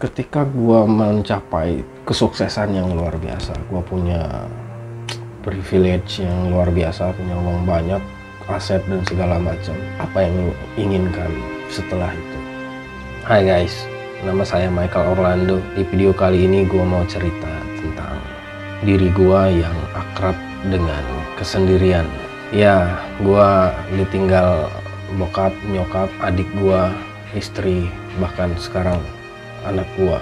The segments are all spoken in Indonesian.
Ketika gua mencapai kesuksesan yang luar biasa, gua punya privilege yang luar biasa, punya uang banyak, aset dan segala macam. Apa yang lu inginkan setelah itu? Hai guys, nama saya Michael Orlando. Di video kali ini gua mau cerita tentang diri gua yang akrab dengan kesendirian. Ya, gua ditinggal bokap, nyokap, adik gua, istri, bahkan sekarang anak gua.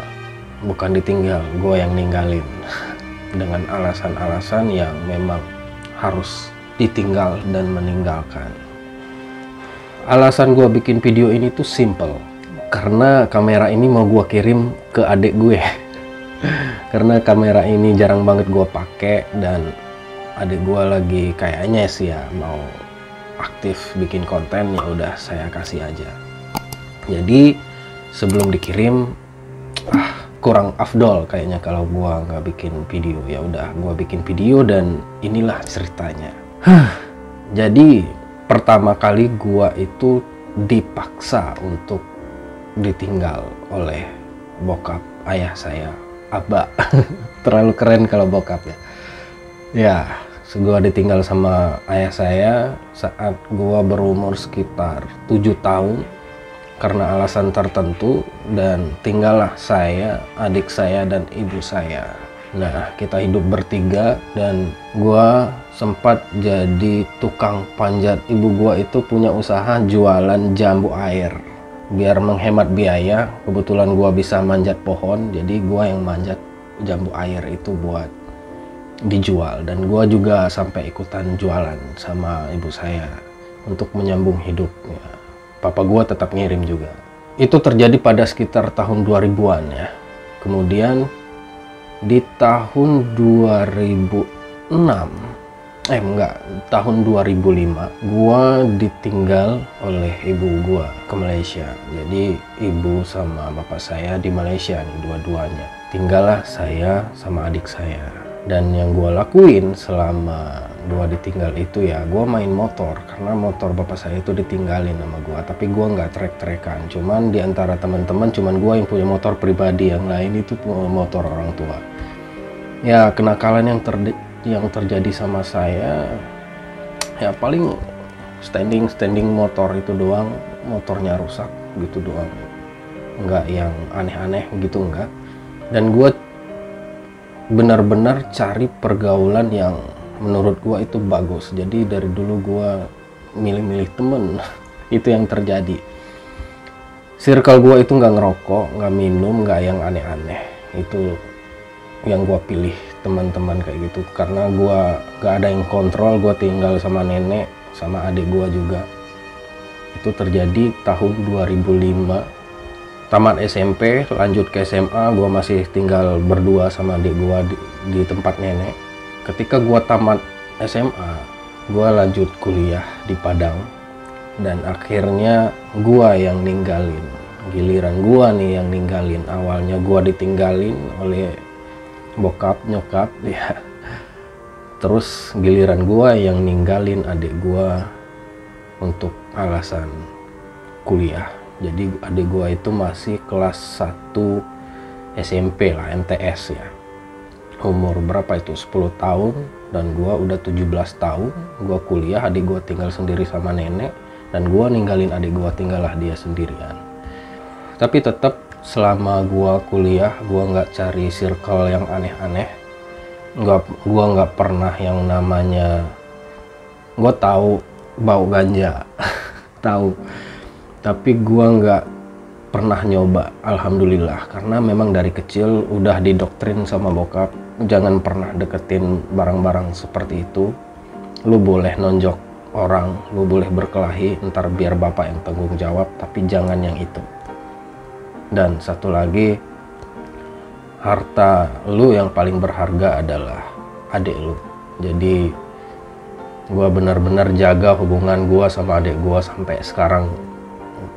Bukan ditinggal, gua yang ninggalin dengan alasan-alasan yang memang harus ditinggal dan meninggalkan. Alasan gua bikin video ini tuh simple, karena kamera ini mau gua kirim ke adik gue. Karena kamera ini jarang banget gua pakai dan adik gua lagi kayaknya sih ya mau aktif bikin konten, ya udah saya kasih aja. Jadi sebelum dikirim, kurang afdol kayaknya kalau gua nggak bikin video. Ya udah gua bikin video dan inilah ceritanya. Jadi pertama kali gua itu dipaksa untuk ditinggal oleh bokap ayah saya, Aba. Terlalu keren kalau bokap ya. Ya, gua ditinggal sama ayah saya saat gua berumur sekitar 7 tahun. Karena alasan tertentu, dan tinggallah saya, adik saya, dan ibu saya. Nah, kita hidup bertiga dan gua sempat jadi tukang panjat. Ibu gua itu punya usaha jualan jambu air. Biar menghemat biaya, kebetulan gua bisa manjat pohon, jadi gua yang manjat jambu air itu buat dijual. Dan gua juga sampai ikutan jualan sama ibu saya untuk menyambung hidupnya. Papa gua tetap ngirim juga. Itu terjadi pada sekitar tahun 2000-an ya. Kemudian di tahun 2005 gua ditinggal oleh ibu gua ke Malaysia. Jadi ibu sama bapak saya di Malaysia nih dua-duanya. Tinggallah saya sama adik saya. Dan yang gua lakuin selama gua ditinggal itu ya, gua main motor, karena motor bapak saya itu ditinggalin sama gua. Tapi gua nggak trek-trekan, cuman di antara teman-teman cuman gua yang punya motor pribadi, yang lain itu motor orang tua. Ya, kenakalan yang terjadi sama saya ya paling standing motor itu doang, motornya rusak gitu doang, nggak yang aneh-aneh gitu, nggak. Dan gua benar-benar cari pergaulan yang menurut gua itu bagus. Jadi dari dulu gua milih-milih temen. Itu yang terjadi. Circle gua itu nggak ngerokok, nggak minum, nggak yang aneh-aneh. Itu yang gua pilih, teman-teman kayak gitu. Karena gua nggak ada yang kontrol, gua tinggal sama nenek, sama adik gua juga. Itu terjadi tahun 2005. Tamat SMP, lanjut ke SMA, gua masih tinggal berdua sama adik gua di tempat nenek. Ketika gua tamat SMA, gua lanjut kuliah di Padang. Dan akhirnya gua yang ninggalin. Giliran gua nih yang ninggalin. Awalnya gua ditinggalin oleh bokap, nyokap ya. Terus giliran gua yang ninggalin adik gua untuk alasan kuliah. Jadi adik gua itu masih kelas 1 SMP lah, MTS ya. Umur berapa itu? 10 tahun, dan gua udah 17 tahun. Gua kuliah, adik gua tinggal sendiri sama nenek, dan gua ninggalin adik gua, tinggallah dia sendirian. Tapi tetap selama gua kuliah, gua nggak cari circle yang aneh-aneh. Gua nggak pernah yang namanya, gua tahu bau ganja, tahu. Tapi gua nggak pernah nyoba, alhamdulillah, karena memang dari kecil udah didoktrin sama bokap, jangan pernah deketin barang-barang seperti itu. Lu boleh nonjok orang, lu boleh berkelahi, ntar biar bapak yang tanggung jawab, tapi jangan yang itu. Dan satu lagi, harta lu yang paling berharga adalah adik lu. Jadi gua benar-benar jaga hubungan gua sama adik gua sampai sekarang.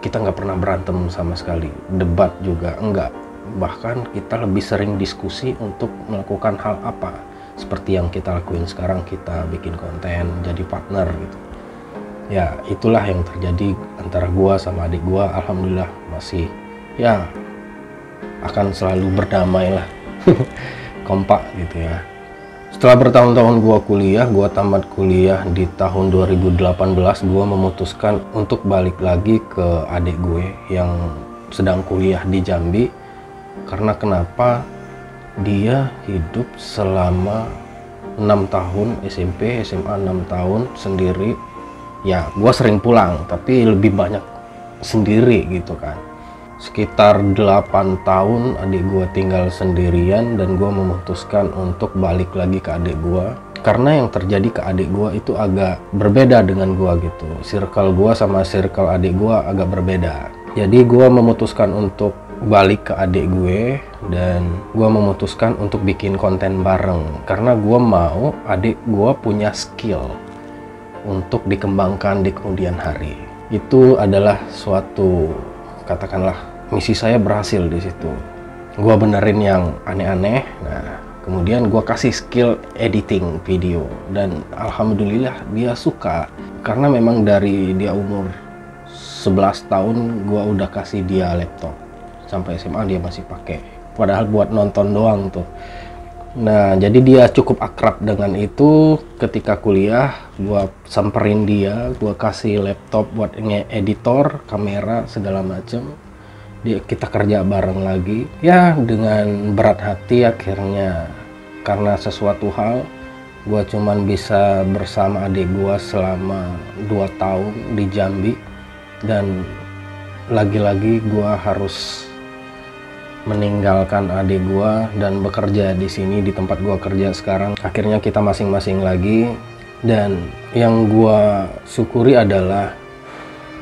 Kita nggak pernah berantem sama sekali, debat juga enggak. Bahkan kita lebih sering diskusi untuk melakukan hal apa. Seperti yang kita lakuin sekarang, kita bikin konten, jadi partner gitu. Ya, itulah yang terjadi antara gua sama adik gua. Alhamdulillah masih ya akan selalu berdamai lah. Kompak gitu ya. Setelah bertahun-tahun gua kuliah, gua tamat kuliah di tahun 2018, gua memutuskan untuk balik lagi ke adik gue yang sedang kuliah di Jambi. Karena kenapa? Dia hidup selama 6 tahun SMP, SMA 6 tahun sendiri. Ya, gua sering pulang, tapi lebih banyak sendiri gitu kan. Sekitar 8 tahun adik gua tinggal sendirian, dan gua memutuskan untuk balik lagi ke adik gua. Karena yang terjadi ke adik gua itu agak berbeda dengan gua gitu. Circle gua sama circle adik gua agak berbeda. Jadi gua memutuskan untuk balik ke adik gue, dan gua memutuskan untuk bikin konten bareng. Karena gua mau adik gua punya skill untuk dikembangkan di kemudian hari. Itu adalah suatu, katakanlah, misi saya berhasil di situ. Gua benerin yang aneh-aneh. Nah, kemudian gua kasih skill editing video, dan alhamdulillah dia suka. Karena memang dari dia umur 11 tahun gua udah kasih dia laptop. Sampai SMA dia masih pakai. Padahal buat nonton doang tuh. Nah, jadi dia cukup akrab dengan itu. Ketika kuliah, gua samperin dia, gua kasih laptop buat editor, kamera, segala macem. Kita kerja bareng lagi. Ya, dengan berat hati akhirnya, karena sesuatu hal, gua cuman bisa bersama adik gua selama 2 tahun di Jambi. Dan lagi-lagi gua harus meninggalkan adik gua dan bekerja di sini di tempat gua kerja sekarang. Akhirnya kita masing-masing lagi, dan yang gua syukuri adalah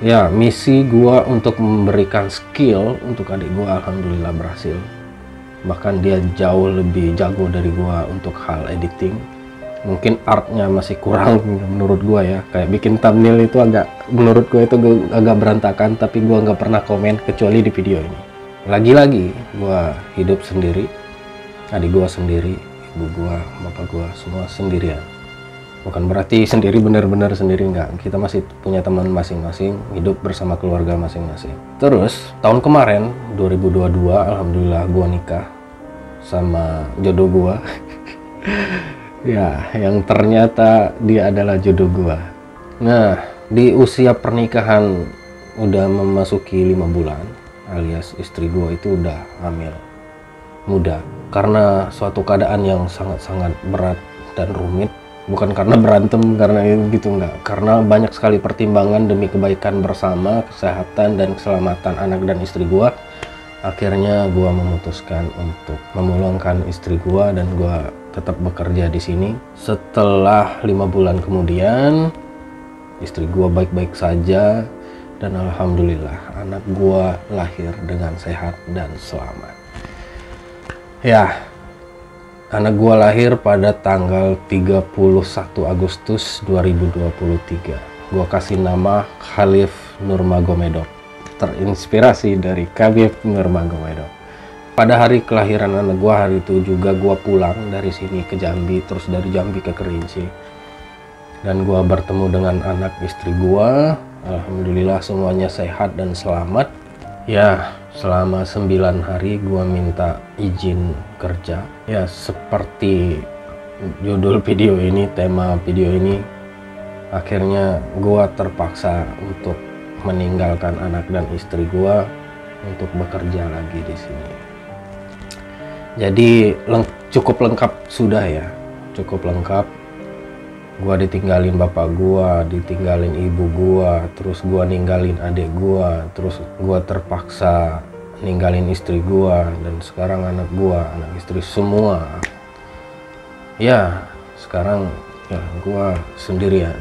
ya, misi gua untuk memberikan skill untuk adik gua alhamdulillah berhasil. Bahkan dia jauh lebih jago dari gua untuk hal editing. Mungkin artnya masih kurang menurut gua ya. Kayak bikin thumbnail itu menurut gua itu agak berantakan, tapi gua nggak pernah komen kecuali di video ini. Lagi-lagi gua hidup sendiri, adik gua sendiri, ibu gua, bapak gua semua sendirian. Bukan berarti sendiri benar-benar sendiri, enggak. Kita masih punya teman masing-masing, hidup bersama keluarga masing-masing. Terus tahun kemarin 2022 alhamdulillah gua nikah sama jodoh gua. Ya, yang ternyata dia adalah jodoh gua. Nah, di usia pernikahan udah memasuki 5 bulan, alias istri gua itu udah hamil muda. Karena suatu keadaan yang sangat-sangat berat dan rumit. Bukan karena berantem, karena gitu enggak. Karena banyak sekali pertimbangan demi kebaikan bersama, kesehatan dan keselamatan anak dan istri gua. Akhirnya gua memutuskan untuk memulangkan istri gua, dan gua tetap bekerja di sini. Setelah 5 bulan kemudian, istri gua baik-baik saja, dan alhamdulillah anak gua lahir dengan sehat dan selamat. Ya, anak gua lahir pada tanggal 31 Agustus 2023. Gua kasih nama Khalif Nurmagomedov, terinspirasi dari Khabib Nurmagomedov. Pada hari kelahiran anak gua, hari itu juga gua pulang dari sini ke Jambi, terus dari Jambi ke Kerinci. Dan gua bertemu dengan anak istri gua. Alhamdulillah semuanya sehat dan selamat. Ya, selama 9 hari gua minta izin kerja. Ya, seperti judul video ini, tema video ini, akhirnya gua terpaksa untuk meninggalkan anak dan istri gua untuk bekerja lagi di sini. Jadi cukup lengkap sudah ya, cukup lengkap. Gua ditinggalin bapak gua, ditinggalin ibu gua, terus gua ninggalin adik gua, terus gua terpaksa ninggalin istri gua, dan sekarang anak gua, anak istri semua. Ya, sekarang ya gua sendirian.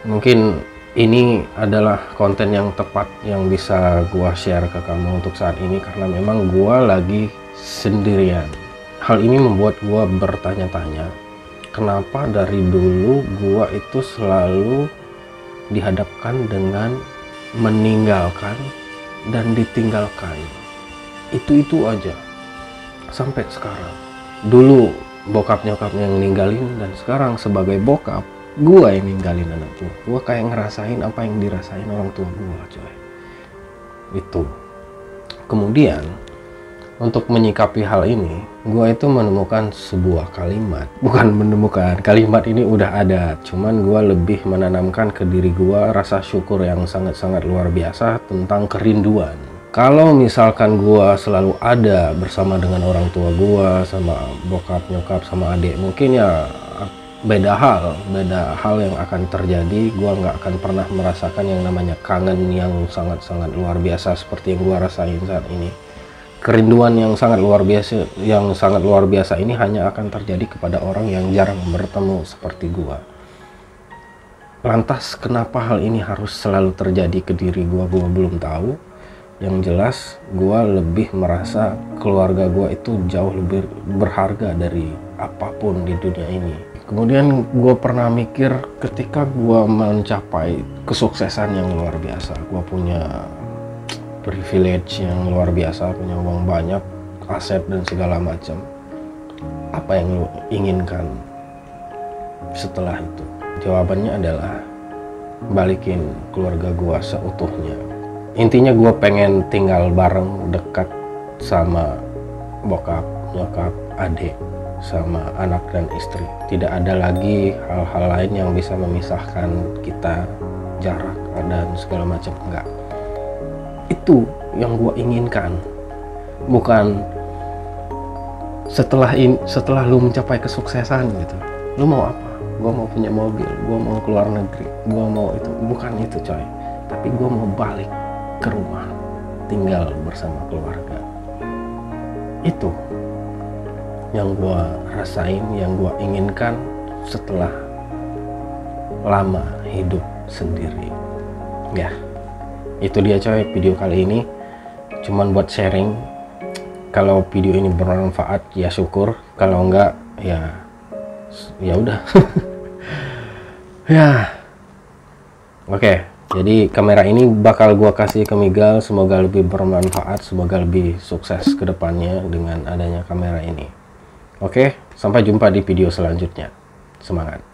Mungkin ini adalah konten yang tepat yang bisa gua share ke kamu untuk saat ini, karena memang gua lagi sendirian. Hal ini membuat gua bertanya-tanya, kenapa dari dulu gua itu selalu dihadapkan dengan meninggalkan dan ditinggalkan. Itu aja sampai sekarang. Dulu bokap nyokapnya yang ninggalin, dan sekarang sebagai bokap gua yang ninggalin anak gua. Kayak ngerasain apa yang dirasain orang tua gua, coy. Itu. Kemudian Untuk menyikapi hal ini, gue itu menemukan sebuah kalimat. Bukan menemukan, kalimat ini udah ada. Cuman gue lebih menanamkan ke diri gue rasa syukur yang sangat-sangat luar biasa tentang kerinduan. Kalau misalkan gue selalu ada bersama dengan orang tua gue, sama bokap, nyokap, sama adik, mungkin ya beda hal yang akan terjadi. Gue nggak akan pernah merasakan yang namanya kangen yang sangat-sangat luar biasa seperti yang gue rasain saat ini. Kerinduan yang sangat luar biasa ini hanya akan terjadi kepada orang yang jarang bertemu seperti gua. Lantas kenapa hal ini harus selalu terjadi ke diri gua belum tahu. Yang jelas gua lebih merasa keluarga gua itu jauh lebih berharga dari apapun di dunia ini. Kemudian gua pernah mikir ketika gua mencapai kesuksesan yang luar biasa, gua punya privilege yang luar biasa, punya uang banyak, aset dan segala macam. Apa yang lu inginkan setelah itu? Jawabannya adalah balikin keluarga gua seutuhnya. Intinya gua pengen tinggal bareng, dekat sama bokap, nyokap, adik, sama anak dan istri. Tidak ada lagi hal-hal lain yang bisa memisahkan kita, jarak dan segala macam, enggak. Itu yang gue inginkan, bukan setelah lu mencapai kesuksesan gitu, lu mau apa? Gue mau punya mobil, gue mau keluar negeri, gue mau itu. Bukan itu coy, tapi gue mau balik ke rumah, tinggal bersama keluarga. Itu yang gue rasain, yang gue inginkan setelah lama hidup sendiri. Ya, itu dia coy video kali ini, cuman buat sharing. Kalau video ini bermanfaat ya syukur, kalau enggak ya udah. Ya oke, jadi kamera ini bakal gua kasih ke Migal, semoga lebih bermanfaat, semoga lebih sukses ke depannya dengan adanya kamera ini. Oke, sampai jumpa di video selanjutnya. Semangat.